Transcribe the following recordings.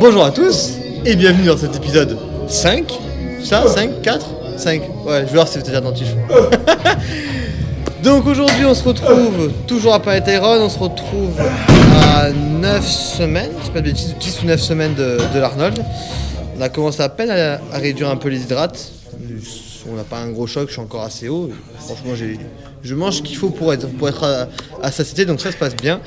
Bonjour à tous et bienvenue dans cet épisode 5. Ça, 5, 4, 5. Ouais, je vais voir si vous êtes attentif. Donc aujourd'hui on se retrouve toujours à Planet Iron, on se retrouve à 9 semaines, je sais pas de bêtises, 10 ou 9 semaines de l'Arnold. On a commencé à peine à réduire un peu les hydrates. On n'a pas un gros choc, je suis encore assez haut. Franchement, je mange ce qu'il faut pour être à satiété, donc ça se passe bien.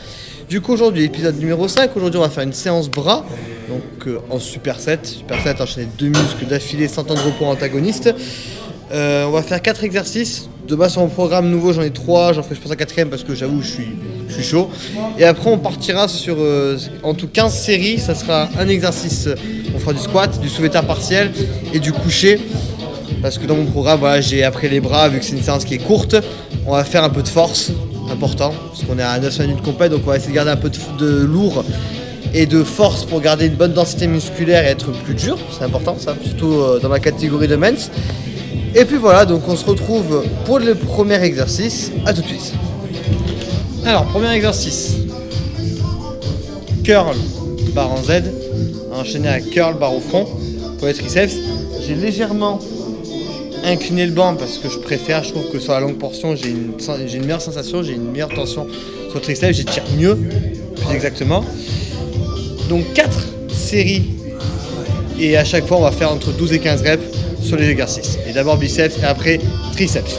Du coup, aujourd'hui, épisode numéro 5. Aujourd'hui, on va faire une séance bras, donc en superset. Superset, enchaîner 2 muscles d'affilée sans temps de repos antagoniste. On va faire 4 exercices. De base, sur mon programme nouveau, j'en ai 3. J'en ferai, je pense, un 4ème parce que j'avoue, je suis chaud. Et après, on partira sur en tout 15 séries. Ça sera un exercice. On fera du squat, du soulevé terre partiel et du couché. Parce que dans mon programme, voilà, j'ai après les bras, vu que c'est une séance qui est courte, on va faire un peu de force, important, parce qu'on est à 9 minutes complet, donc on va essayer de garder un peu de lourd et de force pour garder une bonne densité musculaire et être plus dur, c'est important ça, surtout dans la catégorie de men's. Et puis voilà, donc on se retrouve pour le premier exercice, à tout de suite. Alors, premier exercice, curl, barre en Z, enchaîné à curl, barre au front, pour les triceps. J'ai légèrement incliner le banc parce que je trouve que sur la longue portion j'ai une meilleure sensation, j'ai une meilleure tension sur le triceps, j'étire mieux, plus exactement. Donc 4 séries et à chaque fois on va faire entre 12 et 15 reps sur les exercices. Et d'abord biceps et après triceps.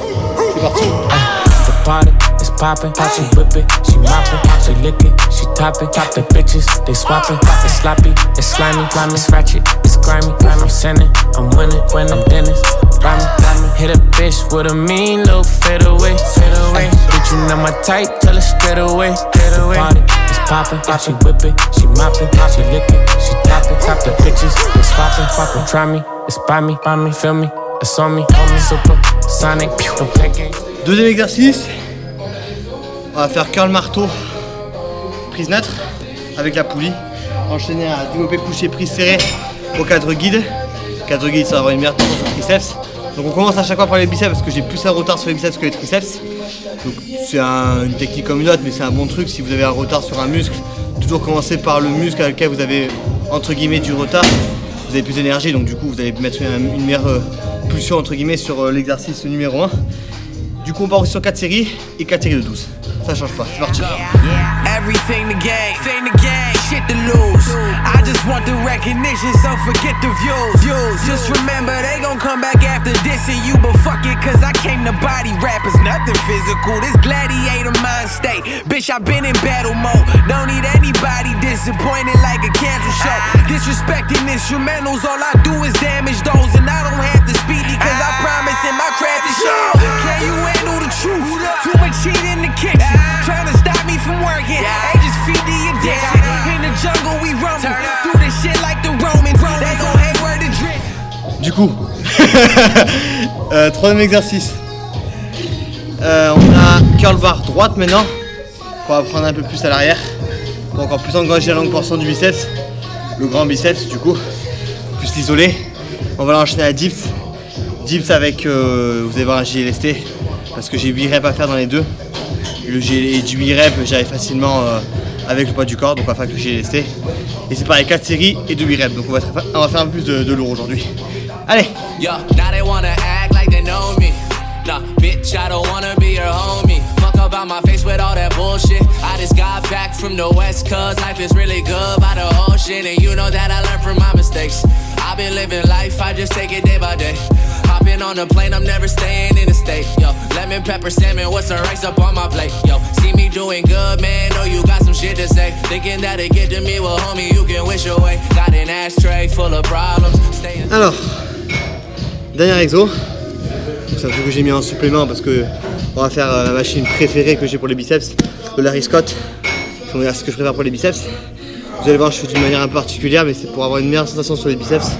C'est parti. It's poppin', she whip it, she moppin', she lick it, she top it. The bitches, they swappin', it's sloppy, it's slimy, it's ratchet, it's grimy. I'm sinning, I'm winning, I'm Dennis. Hit a bitch with a mean little fade away. Bitch, you know my type, tell her straight away. Party, it's poppin', she whip it, she moppin', she lick it, she top it. The bitches, they swappin', try me, it's by me, feel me, it's on me, super sonic, don't play games. Deuxième exercice, on va faire curl marteau, prise neutre avec la poulie, enchaîné à développer couché prise serrée au cadre guide. Cadre guide, ça va avoir une meilleure tension sur le triceps. Donc on commence à chaque fois par les biceps parce que j'ai plus un retard sur les biceps que les triceps. Donc c'est une technique comme une autre, mais c'est un bon truc si vous avez un retard sur un muscle. Toujours commencer par le muscle avec lequel vous avez entre guillemets du retard. Vous avez plus d'énergie, donc du coup vous allez mettre une meilleure pulsion entre guillemets sur l'exercice numéro 1. Du coup on part aussi sur 4 séries et 4 séries de 12. Ça change pas, c'est parti. Everything the game, shit to lose. I just want the recognition, so forget the views. Just remember they gon' come back after dissing you, but fuck it, cause I came to body rappers, nothing physical. This gladiator mind state, bitch, I been in battle mode. Don't need anybody disappointed like a cancer show. Disrespecting instrumentals, all I do is damage those, and I don't have to speak because I promise in my craft to show. Can you handle the truth? Too much heat in the kitchen, trying to stop me from working. They just feed the addiction. In the jungle we rumble, do this shit like the Romans. They gon' hate where the drip. Du coup, troisième exercice. On a curl bar droite maintenant. On va prendre un peu plus à l'arrière pour encore plus engager la longue portion du biceps. Le grand biceps du coup, plus l'isoler. On va l'enchaîner à dips. Dips avec, vous allez voir un GLST parce que j'ai 8 reps à faire dans les deux. Le G du 8 reps, j'arrive facilement avec le poids du corps, donc on va faire le GLST. Et c'est pareil, 4 séries et 2 8 reps, donc on va faire un peu plus de lourd aujourd'hui. Allez! Yo, now they wanna act like they know me. Nah, bitch, I don't wanna be your homie. Fuck about my face with all that bullshit. I just got back from the west, cause life is really good by the ocean. And you know that I learned from my mistakes. I've been living life, I just take it day by day. Hopping on a plane, I'm never staying in the state. Yo, lemon, pepper, salmon, what's the rice up on my plate? Yo, see me doing good, man, know you got some shit to say. Thinking that it get to me, well, homie, you can wish away. Got an ashtray full of problems. Alors, dernier exo. C'est un truc que j'ai mis en supplément parce que on va faire la machine préférée que j'ai pour les biceps, le Larry Scott. On va dire ce que je préfère pour les biceps. Vous allez voir, je fais d'une manière un peu particulière, mais c'est pour avoir une meilleure sensation sur les biceps.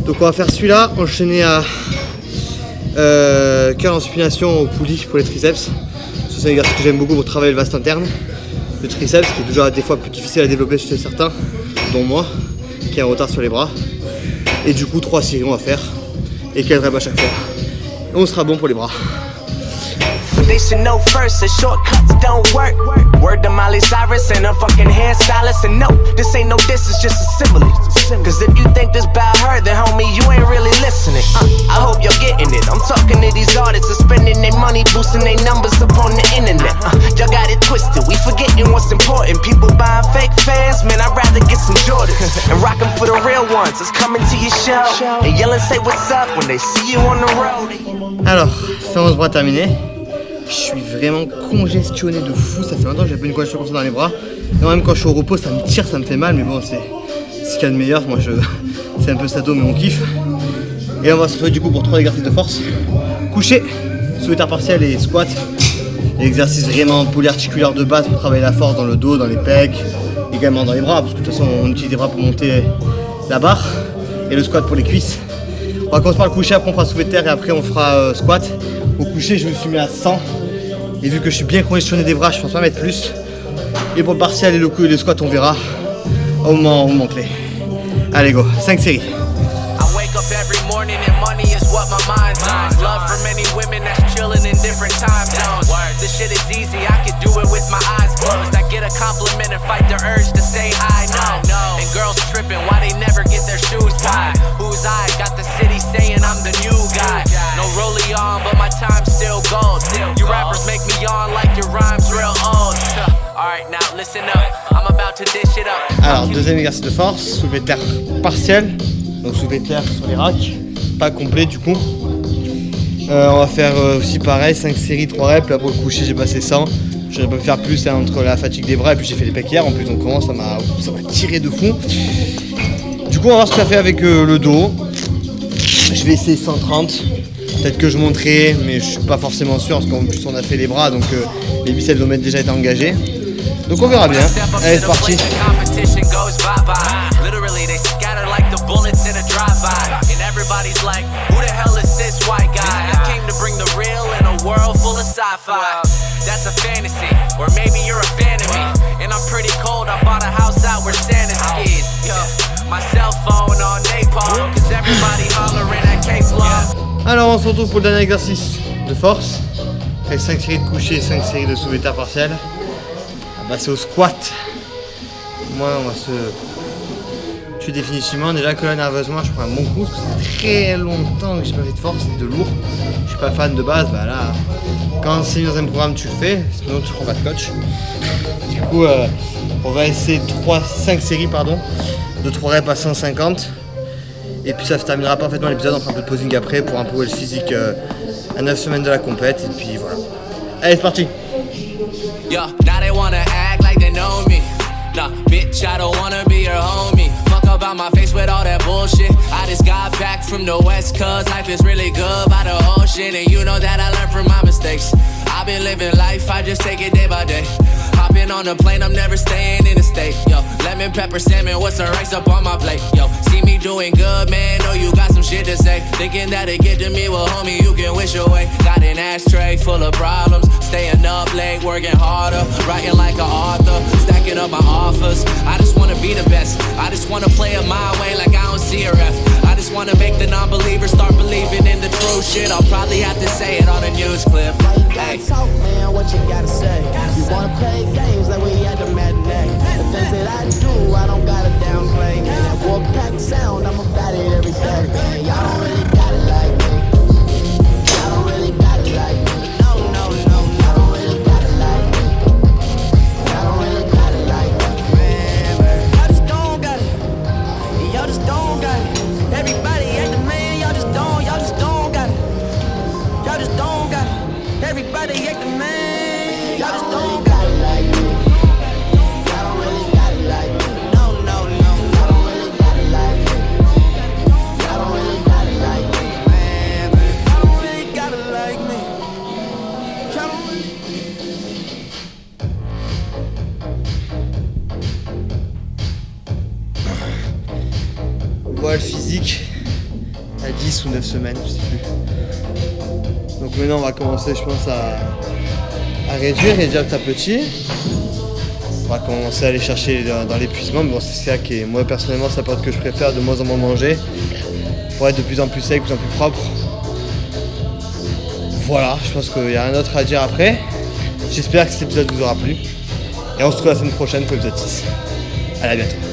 Donc on va faire celui-là, enchaîné à curl en supination au poulie pour les triceps. C'est un exercice que j'aime beaucoup pour travailler le vaste interne. Le triceps qui est toujours des fois plus difficile à développer chez certains, dont moi, qui a un retard sur les bras. Et du coup 3 séries on va faire et 4 reps à chaque fois. Et on sera bon pour les bras. They should know first that shortcuts don't work. Word to Miley Cyrus and her fucking hairstylist. And no, this ain't no diss, it's just a simile. Cause if you think this about her, then homie, you ain't really listening. I hope you're getting it. I'm talking to these artists are spending their money, boosting their numbers up on the internet. Y'all got it twisted, we forgetting what's important. People buying fake fans, man, I'd rather get some Jordans and rock them for the real ones. It's coming to your show and yell and say what's up when they see you on the road. Alors, séance bras terminée. Je suis vraiment congestionné de fou, ça fait longtemps que j'ai pas une congestion comme ça dans les bras. Et même quand je suis au repos, ça me tire, ça me fait mal, mais bon, c'est ce qu'il y a de meilleur. Moi, c'est un peu sado, mais on kiffe. Et on va se retrouver du coup pour 3 exercices de force. Coucher, soulevé partiel et squat. L'exercice vraiment polyarticulaire de base pour travailler la force dans le dos, dans les pecs, également dans les bras, parce que de toute façon on utilise les bras pour monter la barre, et le squat pour les cuisses. On va commencer par le coucher, après on fera soulevé de terre et après on fera squat. Au coucher je me suis mis à 100, et vu que je suis bien congestionné des bras, je pense pas mettre plus. Et pour le partiel et le squat on verra au moment clé. Allez go, 5 séries. Every morning and money is what my mind's on. Love for many women that's chilling in different time zones. This shit is easy, I could do it with my eyes closed. I get a compliment and fight the urge to say I know. And girls tripping, why they never get their shoes tied? Who's I? Got the city saying I'm the new guy. No rollie on, but my time's still gold. You rappers make me yawn like your rhymes real old. Alright, now listen up, I'm about to dish it up. Alors, deuxième exercice de force, soulevé de terre partiel. Donc soulevé de terre sur les racks, pas complet du coup. On va faire aussi pareil, 5 séries, 3 reps. Là pour le coucher j'ai passé 100. J'aurais pas pu faire plus entre la fatigue des bras et puis j'ai fait les pecs hier. En plus donc comment ça m'a tiré de fond. Du coup on va voir ce que ça fait avec le dos. Je vais essayer 130. Peut-être que je monterai mais je suis pas forcément sûr parce qu'en plus on a fait les bras donc les biceps vont déjà été engagés. Donc on verra bien. Allez c'est parti. Bullets in a drive-by, and everybody's like, who the hell is this white guy? I came to bring the real in a world full of sci-fi. That's a fantasy, or maybe you're a fan of me. And I'm pretty cold, I bought a house out where Santa skis. Yo, my cell phone on napalm, cause everybody hollering at K-Flow. Alors on se retrouve pour le dernier exercice de force. Après 5 séries de coucher, 5 séries de soulevé de terre partiel. On va passer au squat. Moi on va se... Je suis définitivement, déjà que là nerveusement je prends un bon coup parce que ça fait très longtemps que j'ai pas fait de force et de lourd. Je suis pas fan de base, bah là quand c'est dans un programme tu le fais, sinon tu prends pas de coach. Du coup on va essayer 5 séries de 3 reps à 150 et puis ça se terminera parfaitement l'épisode, on fera un peu de posing après pour improver le physique à 9 semaines de la compète et puis voilà. Allez c'est parti. Yo, now they wanna act like they know me. Nah, bitch, I don't wanna be your homie. Fuck about my face with all that bullshit. I just got back from the west, cause life is really good by the ocean. And you know that I learned from my mistakes. I've been living life, I just take it day by day. Hopping on a plane, I'm never staying in the state. Yo, lemon, pepper, salmon, what's the rice up on my plate? Yo, see me doing good, man, know you got some shit to say. Thinking that it get to me, well, homie, you can wish away. Got an ashtray full of problems. Staying up late, working harder. Writing like an author, stacking up my offers. I just wanna be the best. I just wanna play it my way like I don't see a ref. I just wanna make the non-believers start believing in the true shit. I'll probably have to say it on a news clip. Hey. Talk, man, what you gotta say? You wanna play games like we at the matinee. The things that I do, I don't gotta downplay. Man, that Wolfpack sound, I'm about it every day. Man, y'all don't really got it like me. Y'all don't really got it like me. No, no, no, y'all don't really got it like me. Y'all don't really got it like me. Man, y'all just don't got it. Y'all just don't got it. Everybody at the man, y'all just don't got it. Y'all just don't got it. Everybody act the man, y'all just don't got it like me. Y'all don't really got it like me. No, no, no, y'all don't really got it like me. Y'all don't really got it like me. Man, y'all don't really got it like me. Y'all don't really... Voilà le physique à 10 ou 9 semaines, je sais plus. Donc maintenant on va commencer je pense à réduire et déjà petit à petit. On va commencer à aller chercher dans l'épuisement, mais bon c'est ça qui est, moi personnellement c'est la période que je préfère, de moins en moins manger, pour être de plus en plus sec, de plus en plus propre. Voilà, je pense qu'il y a rien d'autre à dire après. J'espère que cet épisode vous aura plu. Et on se retrouve la semaine prochaine pour l'épisode 6. Allez, à bientôt.